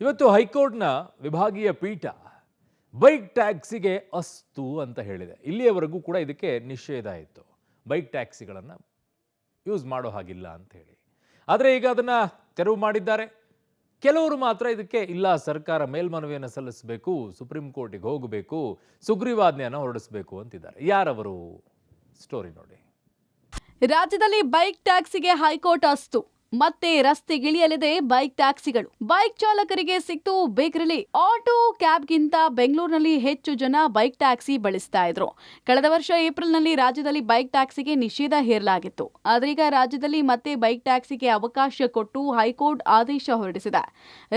ಇವತ್ತು ಹೈಕೋರ್ಟ್ನ ವಿಭಾಗೀಯ ಪೀಠ ಬೈಕ್ ಟ್ಯಾಕ್ಸಿಗೆ ಅಸ್ತು ಅಂತ ಹೇಳಿದೆ. ಇಲ್ಲಿಯವರೆಗೂ ಕೂಡ ಇದಕ್ಕೆ ನಿಷೇಧ ಇತ್ತು, ಬೈಕ್ ಟ್ಯಾಕ್ಸಿಗಳನ್ನು ಯೂಸ್ ಮಾಡೋ ಹಾಗಿಲ್ಲ ಅಂತ ಹೇಳಿ. ಆದರೆ ಈಗ ಅದನ್ನು ತೆರವು ಮಾಡಿದ್ದಾರೆ. ಕೆಲವರು ಮಾತ್ರ ಇದಕ್ಕೆ ಇಲ್ಲ, ಸರ್ಕಾರ ಮೇಲ್ಮನವಿಯನ್ನು ಸಲ್ಲಿಸಬೇಕು, ಸುಪ್ರೀಂ ಕೋರ್ಟಿಗೆ ಹೋಗಬೇಕು, ಸುಗ್ರೀವಾಜ್ಞೆಯನ್ನು ಹೊರಡಿಸಬೇಕು ಅಂತಿದ್ದಾರೆ. ಯಾರವರು? ಸ್ಟೋರಿ ನೋಡಿ. ರಾಜ್ಯದಲ್ಲಿ ಬೈಕ್ ಟ್ಯಾಕ್ಸಿಗೆ ಹೈಕೋರ್ಟ್ ಅಸ್ತು. ಮತ್ತೆ ರಸ್ತೆಗಿಳಿಯಲಿದೆ ಬೈಕ್ ಟ್ಯಾಕ್ಸಿಗಳು. ಬೈಕ್ ಚಾಲಕರಿಗೆ ಸಿಕ್ತು ಬಿಗ್ ರಿಲೀಫ್. ಆಟೋ ಕ್ಯಾಬ್ಗಿಂತ ಬೆಂಗಳೂರಿನಲ್ಲಿ ಹೆಚ್ಚು ಜನ ಬೈಕ್ ಟ್ಯಾಕ್ಸಿ ಬಳಸ್ತಾ ಇದ್ರು. ಕಳೆದ ವರ್ಷ ಏಪ್ರಿಲ್ನಲ್ಲಿ ರಾಜ್ಯದಲ್ಲಿ ಬೈಕ್ ಟ್ಯಾಕ್ಸಿಗೆ ನಿಷೇಧ ಹೇರಲಾಗಿತ್ತು. ಆದ್ರೀಗ ರಾಜ್ಯದಲ್ಲಿ ಮತ್ತೆ ಬೈಕ್ ಟ್ಯಾಕ್ಸಿಗೆ ಅವಕಾಶ ಕೊಟ್ಟು ಹೈಕೋರ್ಟ್ ಆದೇಶ ಹೊರಡಿಸಿದೆ.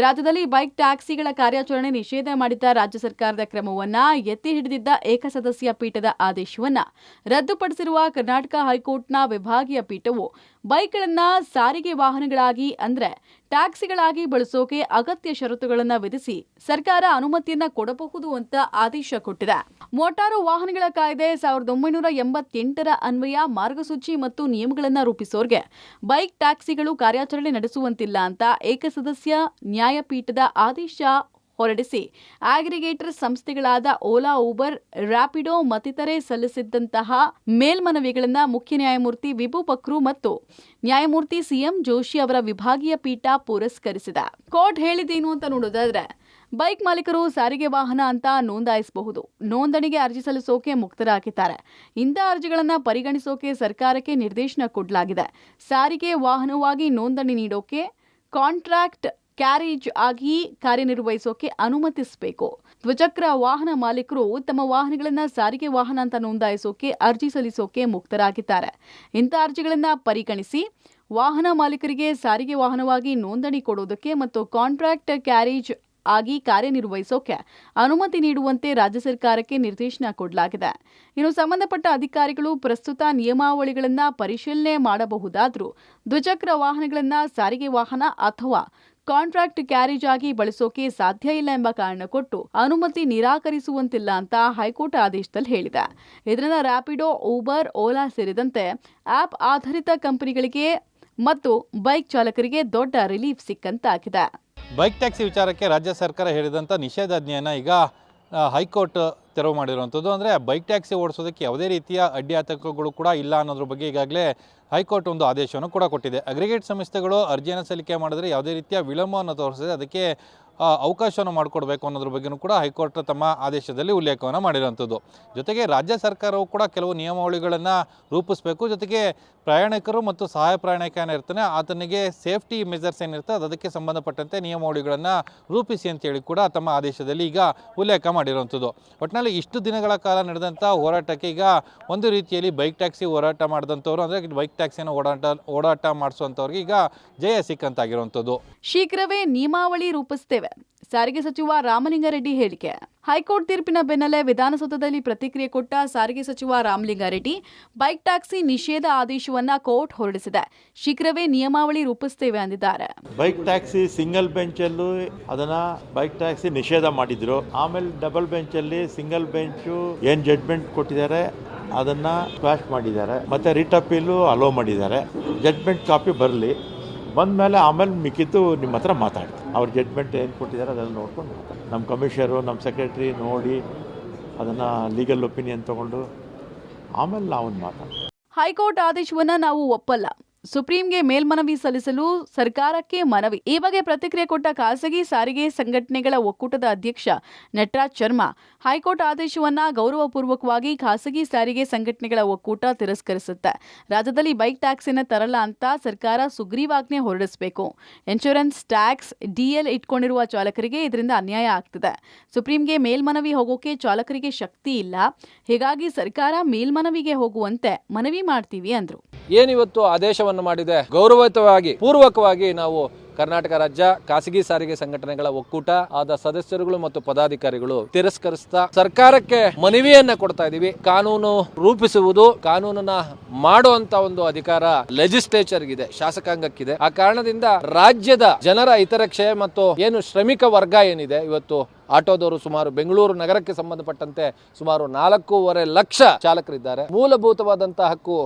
ರಾಜ್ಯದಲ್ಲಿ ಬೈಕ್ ಟ್ಯಾಕ್ಸಿಗಳ ಕಾರ್ಯಾಚರಣೆ ನಿಷೇಧ ಮಾಡಿದ್ದ ರಾಜ್ಯ ಸರ್ಕಾರದ ಕ್ರಮವನ್ನ ಎತ್ತಿ ಹಿಡಿದಿದ್ದ ಏಕಸದಸ್ಯ ಪೀಠದ ಆದೇಶವನ್ನ ರದ್ದುಪಡಿಸಿರುವ ಕರ್ನಾಟಕ ಹೈಕೋರ್ಟ್ನ ವಿಭಾಗೀಯ ಪೀಠವು ಬೈಕ್ಗಳನ್ನ ಸಾರಿಗೆ ವಾಹನಗಳಾಗಿ ಅಂದ್ರೆ ಟ್ಯಾಕ್ಸಿಗಳಾಗಿ ಬಳಸೋಕೆ ಅಗತ್ಯ ಷರತ್ತುಗಳನ್ನು ವಿಧಿಸಿ ಸರ್ಕಾರ ಅನುಮತಿಯನ್ನ ಕೊಡಬಹುದು ಅಂತ ಆದೇಶ ಕೊಟ್ಟಿದೆ. ಮೋಟಾರು ವಾಹನಗಳ ಕಾಯ್ದೆ 1988ರ ಅನ್ವಯ ಮಾರ್ಗಸೂಚಿ ಮತ್ತು ನಿಯಮಗಳನ್ನು ರೂಪಿಸೋರ್ಗೆ ಬೈಕ್ ಟ್ಯಾಕ್ಸಿಗಳು ಕಾರ್ಯಾಚರಣೆ ನಡೆಸುವಂತಿಲ್ಲ ಅಂತ ಏಕಸದಸ್ಯ ನ್ಯಾಯಪೀಠದ ಆದೇಶ ಹೊರಡಿಸಿ ಆಗ್ರಿಗೇಟರ್ ಸಂಸ್ಥೆಗಳಾದ ಓಲಾ, ಊಬರ್, ರ್ಯಾಪಿಡೋ ಮತ್ತಿತರೆ ಸಲ್ಲಿಸಿದ್ದಂತಹ ಮೇಲ್ಮನವಿಗಳನ್ನು ಮುಖ್ಯ ನ್ಯಾಯಮೂರ್ತಿ ವಿಭು ಬಕ್ರು ಮತ್ತು ನ್ಯಾಯಮೂರ್ತಿ ಸಿಎಂ ಜೋಶಿ ಅವರ ವಿಭಾಗೀಯ ಪೀಠ ಪುರಸ್ಕರಿಸಿದೆ. ಕೋರ್ಟ್ ಹೇಳಿದೇನು ಅಂತ ನೋಡೋದಾದ್ರೆ, ಬೈಕ್ ಮಾಲೀಕರು ಸಾರಿಗೆ ವಾಹನ ಅಂತ ನೋಂದಾಯಿಸಬಹುದು. ನೋಂದಣಿಗೆ ಅರ್ಜಿ ಸಲ್ಲಿಸೋಕೆ ಮುಕ್ತರಾಗಿದ್ದಾರೆ. ಇಂಥ ಅರ್ಜಿಗಳನ್ನು ಪರಿಗಣಿಸೋಕೆ ಸರ್ಕಾರಕ್ಕೆ ನಿರ್ದೇಶನ ಕೊಡಲಾಗಿದೆ. ಸಾರಿಗೆ ವಾಹನವಾಗಿ ನೋಂದಣಿ ನೀಡೋಕೆ ಕಾಂಟ್ರಾಕ್ಟ್ ಕ್ಯಾರೇಜ್ ಆಗಿ ಕಾರ್ಯನಿರ್ವಹಿಸೋಕೆ ಅನುಮತಿಸಬೇಕು. ದ್ವಿಚಕ್ರ ವಾಹನ ಮಾಲೀಕರು ತಮ್ಮ ವಾಹನಗಳನ್ನು ಸಾರಿಗೆ ವಾಹನ ಅಂತ ನೋಂದಾಯಿಸೋಕೆ ಅರ್ಜಿ ಸಲ್ಲಿಸೋಕೆ ಮುಕ್ತರಾಗಿದ್ದಾರೆ. ಇಂಥ ಅರ್ಜಿಗಳನ್ನು ಪರಿಗಣಿಸಿ ವಾಹನ ಮಾಲೀಕರಿಗೆ ಸಾರಿಗೆ ವಾಹನವಾಗಿ ನೋಂದಣಿ ಕೊಡೋದಕ್ಕೆ ಮತ್ತು ಕಾಂಟ್ರಾಕ್ಟ್ ಕ್ಯಾರೇಜ್ ಆಗಿ ಕಾರ್ಯನಿರ್ವಹಿಸೋಕೆ ಅನುಮತಿ ನೀಡುವಂತೆ ರಾಜ್ಯ ಸರ್ಕಾರಕ್ಕೆ ನಿರ್ದೇಶನ ಕೊಡಲಾಗಿದೆ. ಇನ್ನು ಸಂಬಂಧಪಟ್ಟ ಅಧಿಕಾರಿಗಳು ಪ್ರಸ್ತುತ ನಿಯಮಾವಳಿಗಳನ್ನು ಪರಿಶೀಲನೆ ಮಾಡಬಹುದಾದರೂ ದ್ವಿಚಕ್ರ ವಾಹನಗಳನ್ನು ಸಾರಿಗೆ ವಾಹನ ಅಥವಾ ಕಾಂಟ್ರಾಕ್ಟ್ ಕ್ಯಾರೇಜ್ ಆಗಿ ಬಳಸೋಕೆ ಸಾಧ್ಯ ಇಲ್ಲ ಎಂಬ ಕಾರಣ ಕೊಟ್ಟು ಅನುಮತಿ ನಿರಾಕರಿಸುವಂತಿಲ್ಲ ಅಂತ ಹೈಕೋರ್ಟ್ ಆದೇಶದಲ್ಲಿ ಹೇಳಿದೆ. ಇದರಿಂದ ರ್ಯಾಪಿಡೋ, ಊಬರ್, ಓಲಾ ಸೇರಿದಂತೆ ಆಪ್ ಆಧಾರಿತ ಕಂಪನಿಗಳಿಗೆ ಮತ್ತು ಬೈಕ್ ಚಾಲಕರಿಗೆ ದೊಡ್ಡ ರಿಲೀಫ್ ಸಿಕ್ಕಂತಾಗಿದೆ. ಬೈಕ್ ಟ್ಯಾಕ್ಸಿ ವಿಚಾರಕ್ಕೆ ರಾಜ್ಯ ಸರ್ಕಾರ ಹೇಳಿದಂಥ ನಿಷೇಧಾಜ್ಞೆಯನ್ನು ಈಗ ಹೈಕೋರ್ಟ್ ತೆರವು ಮಾಡಿರುವಂಥದ್ದು. ಅಂದರೆ ಬೈಕ್ ಟ್ಯಾಕ್ಸಿ ಓಡಿಸೋದಕ್ಕೆ ಯಾವುದೇ ರೀತಿಯ ಅಡ್ಡಿ-ಆತಂಕಗಳು ಕೂಡ ಇಲ್ಲ ಅನ್ನೋದ್ರ ಬಗ್ಗೆ ಈಗಾಗಲೇ ಹೈಕೋರ್ಟ್ ಒಂದು ಆದೇಶವನ್ನು ಕೂಡ ಕೊಟ್ಟಿದೆ. ಅಗ್ರಿಗೇಟ್ ಸಂಸ್ಥೆಗಳು ಅರ್ಜಿಯನ್ನು ಸಲ್ಲಿಕೆ ಮಾಡಿದ್ರೆ ಯಾವುದೇ ರೀತಿಯ ವಿಳಂಬವನ್ನು ತೋರಿಸಿದ್ರೆ ಅದಕ್ಕೆ ಅವಕಾಶವನ್ನು ಮಾಡಿಕೊಡ್ಬೇಕು ಅನ್ನೋದ್ರ ಬಗ್ಗೆಯೂ ಕೂಡ ಹೈಕೋರ್ಟ್ ತಮ್ಮ ಆದೇಶದಲ್ಲಿ ಉಲ್ಲೇಖವನ್ನು ಮಾಡಿರುವಂಥದ್ದು. ಜೊತೆಗೆ ರಾಜ್ಯ ಸರ್ಕಾರವು ಕೂಡ ಕೆಲವು ನಿಯಮಾವಳಿಗಳನ್ನು ರೂಪಿಸಬೇಕು. ಜೊತೆಗೆ ಪ್ರಯಾಣಿಕರು ಮತ್ತು ಸಹಾಯ ಪ್ರಯಾಣಿಕ ಏನಿರ್ತಾನೆ ಆತನಿಗೆ ಸೇಫ್ಟಿ ಮೆಜರ್ಸ್ ಏನಿರ್ತದೆ ಅದಕ್ಕೆ ಸಂಬಂಧಪಟ್ಟಂತೆ ನಿಯಮಾವಳಿಗಳನ್ನು ರೂಪಿಸಿ ಅಂತೇಳಿ ಕೂಡ ತಮ್ಮ ಆದೇಶದಲ್ಲಿ ಈಗ ಉಲ್ಲೇಖ ಮಾಡಿರುವಂಥದ್ದು. ಒಟ್ಟಿನಲ್ಲಿ ಇಷ್ಟು ದಿನಗಳ ಕಾಲ ನಡೆದಂಥ ಹೋರಾಟಕ್ಕೆ ಈಗ ಒಂದು ರೀತಿಯಲ್ಲಿ ಬೈಕ್ ಟ್ಯಾಕ್ಸಿ ಹೋರಾಟ ಮಾಡಿದಂಥವ್ರು ಅಂದರೆ ಬೈಕ್ ಟ್ಯಾಕ್ಸಿಯನ್ನು ಓಡಾಟ ಮಾಡಿಸುವಂಥವ್ರಿಗೆ ಈಗ ಜಯ ಸಿಕ್ಕಂತಾಗಿರುವಂಥದ್ದು. ಶೀಘ್ರವೇ ನಿಯಮಾವಳಿ ರೂಪಿಸ್ತೇವೆ, ಸಾರಿಗೆ ಸಚಿವ ರಾಮಲಿಂಗಾರೆಡ್ಡಿ ಹೇಳಿಕೆ. ಹೈಕೋರ್ಟ್ ತೀರ್ಪಿನ ಬೆನ್ನಲ್ಲೇ ವಿಧಾನಸೌಧದಲ್ಲಿ ಪ್ರತಿಕ್ರಿಯೆ ಕೊಟ್ಟ ಸಾರಿಗೆ ಸಚಿವ ರಾಮಲಿಂಗಾರೆಡ್ಡಿ, ಬೈಕ್ ಟ್ಯಾಕ್ಸಿ ನಿಷೇಧ ಆದೇಶವನ್ನ ಕೋರ್ಟ್ ಹೊರಡಿಸಿದೆ, ಶೀಘ್ರವೇ ನಿಯಮಾವಳಿ ರೂಪಿಸ್ತೇವೆ ಅಂದಿದ್ದಾರೆ. ಬೈಕ್ ಟ್ಯಾಕ್ಸಿ ಸಿಂಗಲ್ ಬೆಂಚಲ್ಲೂ ಅದನ್ನ ಬೈಕ್ ಟ್ಯಾಕ್ಸಿ ನಿಷೇಧ ಮಾಡಿದ್ರು. ಆಮೇಲೆ ಡಬಲ್ ಬೆಂಚಲ್ಲಿ ಸಿಂಗಲ್ ಬೆಂಚು ಏನ್ ಜಡ್ಜ್ಮೆಂಟ್ ಕೊಟ್ಟಿದ್ದಾರೆ ಅದನ್ನ ಕ್ವಾಶ್ ಮಾಡಿದ್ದಾರೆ. ಮತ್ತೆ ರಿಟ್ ಅಪೀಲು ಅಲೋ ಮಾಡಿದ್ದಾರೆ. ಜಡ್ಜ್ಮೆಂಟ್ ಕಾಪಿ ಬರಲಿ, ಬಂದಮೇಲೆ ಆಮೇಲೆ ಮಿಕ್ಕಿದ್ದು ನಿಮ್ಮ ಹತ್ರ ಮಾತಾಡಿ ಅವ್ರ ಜಡ್ಜ್ಮೆಂಟ್ ಏನು ಕೊಟ್ಟಿದ್ದಾರೆ ಅದನ್ನು ನೋಡ್ಕೊಂಡು ನಮ್ಮ ಕಮಿಷನರು ನಮ್ಮ ಸೆಕ್ರೆಟ್ರಿ ನೋಡಿ ಅದನ್ನು ಲೀಗಲ್ ಒಪಿನಿಯನ್ ತೊಗೊಂಡು ಆಮೇಲೆ ನಾವು ಮಾತಾಡ್ತೀವಿ. ಹೈಕೋರ್ಟ್ ಆದೇಶವನ್ನ ನಾವು ಒಪ್ಪಲ್ಲ, ಸುಪ್ರೀಂಗೆ ಮೇಲ್ಮನವಿ ಸಲ್ಲಿಸಲು ಸರ್ಕಾರಕ್ಕೆ ಮನವಿ. ಈ ಬಗ್ಗೆ ಪ್ರತಿಕ್ರಿಯೆ ಕೊಟ್ಟ ಖಾಸಗಿ ಸಾರಿಗೆ ಸಂಘಟನೆಗಳ ಒಕ್ಕೂಟದ ಅಧ್ಯಕ್ಷ ನಟರಾಜ್ ಶರ್ಮಾ, ಹೈಕೋರ್ಟ್ ಆದೇಶವನ್ನ ಗೌರವಪೂರ್ವಕವಾಗಿ ಖಾಸಗಿ ಸಾರಿಗೆ ಸಂಘಟನೆಗಳ ಒಕ್ಕೂಟ ತಿರಸ್ಕರಿಸುತ್ತೆ. ರಾಜ್ಯದಲ್ಲಿ ಬೈಕ್ ಟ್ಯಾಕ್ಸಿನ ತರಲ್ಲ ಅಂತ ಸರ್ಕಾರ ಸುಗ್ರೀವಾಜ್ಞೆ ಹೊರಡಿಸಬೇಕು. ಇನ್ಶೂರೆನ್ಸ್, ಟ್ಯಾಕ್ಸ್, ಡಿಎಲ್ ಇಟ್ಕೊಂಡಿರುವ ಚಾಲಕರಿಗೆ ಇದರಿಂದ ಅನ್ಯಾಯ ಆಗ್ತಿದೆ. ಸುಪ್ರೀಂಗೆ ಮೇಲ್ಮನವಿ ಹೋಗೋಕೆ ಚಾಲಕರಿಗೆ ಶಕ್ತಿ ಇಲ್ಲ, ಹೀಗಾಗಿ ಸರ್ಕಾರ ಮೇಲ್ಮನವಿಗೆ ಹೋಗುವಂತೆ ಮನವಿ ಮಾಡ್ತೀವಿ ಅಂದ್ರು. ಏನಿವತ್ತು ಆದೇಶವನ್ನು ಮಾಡಿದೆ, ಗೌರವಯುತವಾಗಿ ಪೂರ್ವಕವಾಗಿ ನಾವು ಕರ್ನಾಟಕ ರಾಜ್ಯ ಖಾಸಗಿ ಸಾರಿಗೆ ಸಂಘಟನೆಗಳ ಒಕ್ಕೂಟ ಆದ ಸದಸ್ಯರುಗಳು ಮತ್ತು ಪದಾಧಿಕಾರಿಗಳು ತಿರಸ್ಕರಿಸ್ತಾ ಸರ್ಕಾರಕ್ಕೆ ಮನವಿಯನ್ನ ಕೊಡ್ತಾ ಇದೀವಿ. ಕಾನೂನು ರೂಪಿಸುವುದು, ಕಾನೂನನ್ನ ಮಾಡುವಂತ ಒಂದು ಅಧಿಕಾರ ಲೆಜಿಸ್ಲೇಚರ್ಗಿದೆ, ಶಾಸಕಾಂಗಕ್ಕಿದೆ. ಆ ಕಾರಣದಿಂದ ರಾಜ್ಯದ ಜನರ ಹಿತರಕ್ಷೆ ಮತ್ತು ಏನು ಶ್ರಮಿಕ ವರ್ಗ ಏನಿದೆ ಇವತ್ತು ಆಟೋದವರು ಸುಮಾರು ಬೆಂಗಳೂರು ನಗರಕ್ಕೆ ಸಂಬಂಧಪಟ್ಟಂತೆ ಸುಮಾರು 4.5 ಲಕ್ಷ ಚಾಲಕರಿದ್ದಾರೆ. ಮೂಲಭೂತವಾದಂತಹ ಹಕ್ಕು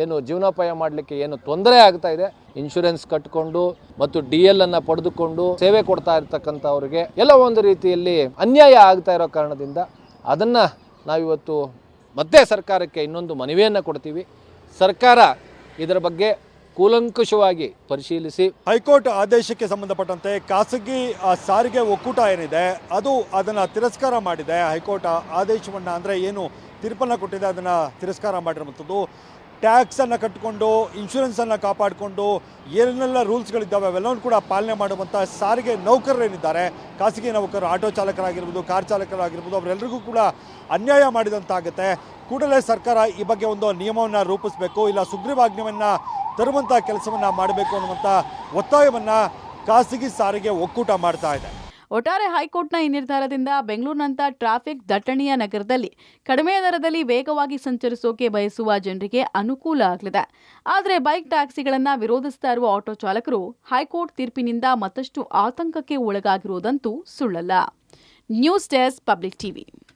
ಏನು ಜೀವನೋಪಾಯ ಮಾಡಲಿಕ್ಕೆ ಏನು ತೊಂದರೆ ಆಗ್ತಾ ಇದೆ, ಇನ್ಶೂರೆನ್ಸ್ ಕಟ್ಟಿಕೊಂಡು ಮತ್ತು DL ಅನ್ನ ಪಡೆದುಕೊಂಡು ಸೇವೆ ಕೊಡ್ತಾ ಇರ್ತಕ್ಕಂಥವ್ರಿಗೆ ಎಲ್ಲ ಒಂದು ರೀತಿಯಲ್ಲಿ ಅನ್ಯಾಯ ಆಗ್ತಾ ಇರೋ ಕಾರಣದಿಂದ ಅದನ್ನ ನಾವಿವತ್ತು ಮತ್ತೆ ಸರ್ಕಾರಕ್ಕೆ ಇನ್ನೊಂದು ಮನವಿಯನ್ನು ಕೊಡ್ತೀವಿ. ಸರ್ಕಾರ ಇದರ ಬಗ್ಗೆ ಕೂಲಂಕುಷವಾಗಿ ಪರಿಶೀಲಿಸಿ ಹೈಕೋರ್ಟ್ ಆದೇಶಕ್ಕೆ ಸಂಬಂಧಪಟ್ಟಂತೆ ಖಾಸಗಿ ಸಾರಿಗೆ ಒಕ್ಕೂಟ ಏನಿದೆ ಅದು ಅದನ್ನು ತಿರಸ್ಕಾರ ಮಾಡಿದೆ. ಹೈಕೋರ್ಟ್ ಆದೇಶವನ್ನು ಅಂದರೆ ಏನು ತೀರ್ಪನ್ನು ಕೊಟ್ಟಿದೆ ಅದನ್ನು ತಿರಸ್ಕಾರ ಮಾಡಿರುವಂಥದ್ದು. ಟ್ಯಾಕ್ಸನ್ನು ಕಟ್ಟಿಕೊಂಡು ಇನ್ಶೂರೆನ್ಸನ್ನು ಕಾಪಾಡಿಕೊಂಡು ಏನೆಲ್ಲ ರೂಲ್ಸ್ಗಳಿದ್ದಾವೆ ಅವೆಲ್ಲವೂ ಕೂಡ ಪಾಲನೆ ಮಾಡುವಂಥ ಸಾರಿಗೆ ನೌಕರರೇನಿದ್ದಾರೆ, ಖಾಸಗಿ ನೌಕರರು, ಆಟೋ ಚಾಲಕರಾಗಿರ್ಬೋದು, ಕಾರ್ ಚಾಲಕರಾಗಿರ್ಬೋದು, ಅವರೆಲ್ಲರಿಗೂ ಕೂಡ ಅನ್ಯಾಯ ಮಾಡಿದಂತಾಗುತ್ತೆ. ಕೂಡಲೇ ಸರ್ಕಾರ ಈ ಬಗ್ಗೆ ಒಂದು ನಿಯಮವನ್ನು ರೂಪಿಸಬೇಕು, ಇಲ್ಲ ಸುಗ್ರೀವಾಜ್ಞೆಯನ್ನು ತರುವಂಥ ಕೆಲಸವನ್ನು ಮಾಡಬೇಕು ಅನ್ನುವಂಥ ಒತ್ತಾಯವನ್ನು ಖಾಸಗಿ ಸಾರಿಗೆ ಒಕ್ಕೂಟ ಮಾಡ್ತಾ ಇದೆ. ಒಟ್ಟಾರೆ ಹೈಕೋರ್ಟ್ನ ಈ ನಿರ್ಧಾರದಿಂದ ಬೆಂಗಳೂರಿನಂಥ ಟ್ರಾಫಿಕ್ ದಟ್ಟಣೆಯ ನಗರದಲ್ಲಿ ಕಡಿಮೆ ದರದಲ್ಲಿ ವೇಗವಾಗಿ ಸಂಚರಿಸೋಕೆ ಬಯಸುವ ಜನರಿಗೆ ಅನುಕೂಲ ಆಗಲಿದೆ. ಆದರೆ ಬೈಕ್ ಟ್ಯಾಕ್ಸಿಗಳನ್ನು ವಿರೋಧಿಸ್ತಾ ಇರುವ ಆಟೋ ಚಾಲಕರು ಹೈಕೋರ್ಟ್ ತೀರ್ಪಿನಿಂದ ಮತ್ತಷ್ಟು ಆತಂಕಕ್ಕೆ ಒಳಗಾಗಿರುವುದಂತೂ ಸುಳ್ಳಲ್ಲ. News desk, public TV.